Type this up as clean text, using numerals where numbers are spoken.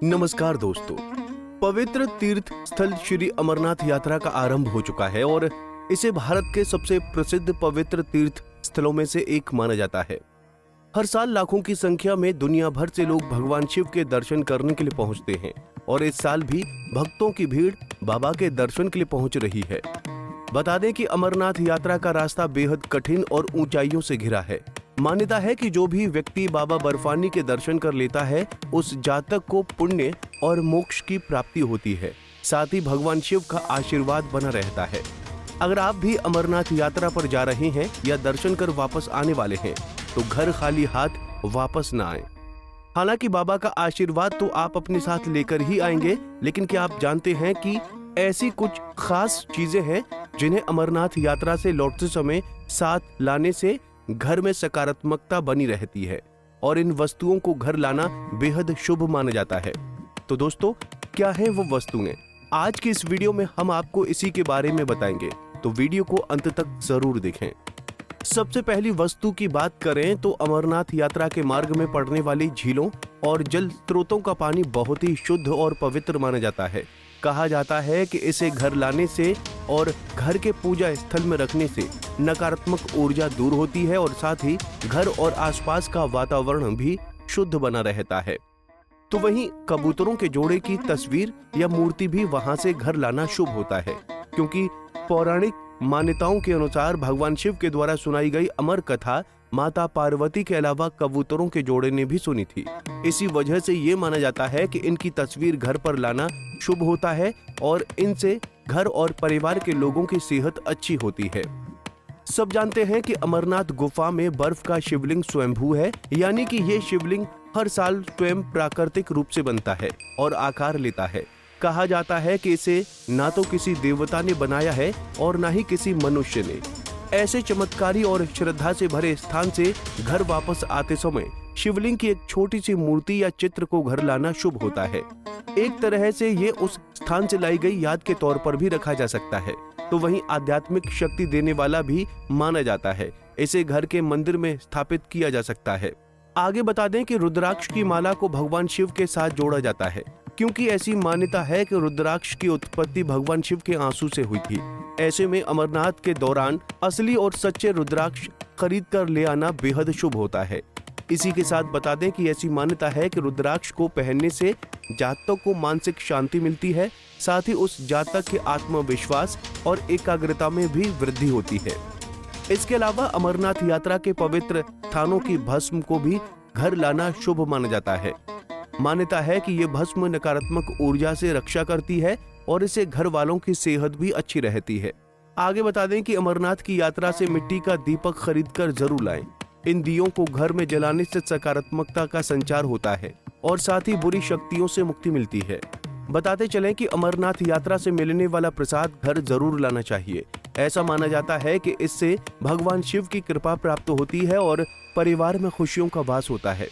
नमस्कार दोस्तों। पवित्र तीर्थ स्थल श्री अमरनाथ यात्रा का आरंभ हो चुका है और इसे भारत के सबसे प्रसिद्ध पवित्र तीर्थ स्थलों में से एक माना जाता है। हर साल लाखों की संख्या में दुनिया भर से लोग भगवान शिव के दर्शन करने के लिए पहुंचते हैं और इस साल भी भक्तों की भीड़ बाबा के दर्शन के लिए पहुंच रही है। बता दें कि अमरनाथ यात्रा का रास्ता बेहद कठिन और ऊंचाइयों से घिरा है। मान्यता है कि जो भी व्यक्ति बाबा बर्फानी के दर्शन कर लेता है उस जातक को पुण्य और मोक्ष की प्राप्ति होती है। साथ ही भगवान शिव का आशीर्वाद बना रहता है। अगर आप भी अमरनाथ यात्रा पर जा रहे हैं या दर्शन कर वापस आने वाले हैं तो घर खाली हाथ वापस न आए। हालांकि बाबा का आशीर्वाद तो आप अपने साथ लेकर ही आएंगे, लेकिन क्या आप जानते हैं कि ऐसी कुछ खास चीजें हैं जिन्हें अमरनाथ यात्रा से लौटते समय साथ लाने से घर में सकारात्मकता बनी रहती है और इन वस्तुओं को घर लाना बेहद शुभ माना जाता है। तो दोस्तों, क्या है वो वस्तुएं? आज की इस वीडियो में हम आपको इसी के बारे में बताएंगे, तो वीडियो को अंत तक जरूर देखें। सबसे पहली वस्तु की बात करें तो अमरनाथ यात्रा के मार्ग में पड़ने वाली झीलों और जल स्रोतों का पानी बहुत ही शुद्ध और पवित्र माना जाता है। कहा जाता है कि इसे घर लाने से और घर के पूजा स्थल में रखने से नकारात्मक ऊर्जा दूर होती है और साथ ही घर और आसपास का वातावरण भी शुद्ध बना रहता है। तो वहीं कबूतरों के जोड़े की तस्वीर या मूर्ति भी वहां से घर लाना शुभ होता है, क्योंकि पौराणिक मान्यताओं के अनुसार भगवान शिव के द्वारा सुनाई गई अमर कथा माता पार्वती के अलावा कबूतरों के जोड़े ने भी सुनी थी। इसी वजह से ये माना जाता है कि इनकी तस्वीर घर पर लाना शुभ होता है और इनसे घर और परिवार के लोगों की सेहत अच्छी होती है। सब जानते हैं कि अमरनाथ गुफा में बर्फ का शिवलिंग स्वयंभू है, यानी कि ये शिवलिंग हर साल स्वयं प्राकृतिक रूप से बनता है और आकार लेता है। कहा जाता है कि इसे ना तो किसी देवता ने बनाया है और ना ही किसी मनुष्य ने। ऐसे चमत्कारी और श्रद्धा से भरे स्थान से घर वापस आते समय शिवलिंग की एक छोटी सी मूर्ति या चित्र को घर लाना शुभ होता है। एक तरह से ये उस स्थान से लाई गई याद के तौर पर भी रखा जा सकता है। तो वहीं आध्यात्मिक शक्ति देने वाला भी माना जाता है। इसे घर के मंदिर में स्थापित किया जा सकता है। आगे बता दें कि रुद्राक्ष की माला को भगवान शिव के साथ जोड़ा जाता है, क्योंकि ऐसी मान्यता है कि रुद्राक्ष की उत्पत्ति भगवान शिव के आंसू से हुई थी। ऐसे में अमरनाथ के दौरान असली और सच्चे रुद्राक्ष खरीद कर ले आना बेहद शुभ होता है। इसी के साथ बता दें कि ऐसी मान्यता है कि रुद्राक्ष को पहनने से जातक को मानसिक शांति मिलती है, साथ ही उस जातक के आत्मविश्वास और एकाग्रता में भी वृद्धि होती है। इसके अलावा अमरनाथ यात्रा के पवित्र स्थानों की भस्म को भी घर लाना शुभ माना जाता है। मान्यता है कि ये भस्म नकारात्मक ऊर्जा से रक्षा करती है और इससे घर वालों की सेहत भी अच्छी रहती है। आगे बता दें कि अमरनाथ की यात्रा से मिट्टी का दीपक खरीदकर जरूर लाएं। इन दियों को घर में जलाने से सकारात्मकता का संचार होता है और साथ ही बुरी शक्तियों से मुक्ति मिलती है। बताते चलें कि अमरनाथ यात्रा से मिलने वाला प्रसाद घर जरूर लाना चाहिए। ऐसा माना जाता है कि इससे भगवान शिव की कृपा प्राप्त होती है और परिवार में खुशियों का वास होता है।